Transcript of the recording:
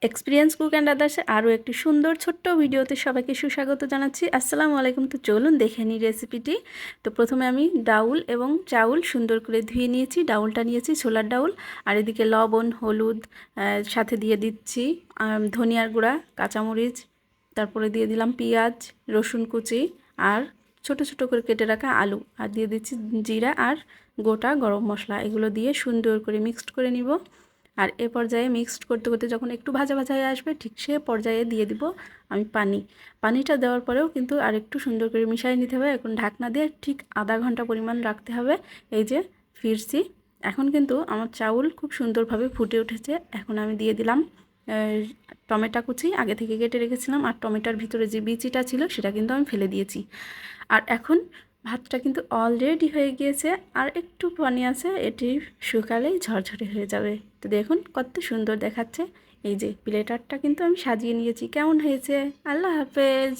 Experience cook and আদার্সে আরও একটি সুন্দর ছোট্ট ভিডিওতে সবাইকে সুস্বাগত জানাচ্ছি। আসসালামু আলাইকুম। তো চলুন দেখে নিই রেসিপিটি। তো প্রথমে আমি ডাউল এবং চাউল সুন্দর করে ধুয়ে নিয়েছি। ডাউলটা নিয়েছি ছোলার ডাউল, আর এদিকে লবণ, হলুদ, সাথে দিয়ে দিচ্ছি ধনিয়ার গুঁড়া, কাঁচামরিচ, তারপরে দিয়ে দিলাম পেঁয়াজ, রসুন কুচি, আর ছোট ছোট করে কেটে রাখা আলু, আর দিয়ে দিচ্ছি জিরা আর গোটা গরম মশলা। এগুলো দিয়ে সুন্দর করে মিক্সড করে নিব। আর এ পর্যায়ে মিক্সড করতে করতে যখন একটু ভাজা ভাজা হয়ে আসবে, ঠিক সে পর্যায়ে দিয়ে দিব আমি পানিটা দেওয়ার পরেও কিন্তু আর একটু সুন্দর করে মিশিয়ে নিতে হবে। এখন ঢাকনা দিয়ে ঠিক আধা ঘন্টা পরিমাণ রাখতে হবে। এই যে ফিরছি, এখন কিন্তু আমার চাউল খুব সুন্দরভাবে ফুটে উঠেছে। এখন আমি দিয়ে দিলাম টমেটো কুচি, আগে থেকে কেটে রেখেছিলাম, আর টমেটোর ভিতরে যে বিচিটা ছিল সেটা কিন্তু আমি ফেলে দিয়েছি। আর এখন ভাতটা কিন্তু অলরেডি হয়ে গিয়েছে, আর একটু পানি আছে, এটি শুকালেই ঝরঝরে হয়ে যাবে। তো দেখুন কত সুন্দর দেখাচ্ছে। এই যে প্লেটারটা কিন্তু আমি সাজিয়ে নিয়েছি। কেমন হয়েছে? আল্লাহ হাফেজ।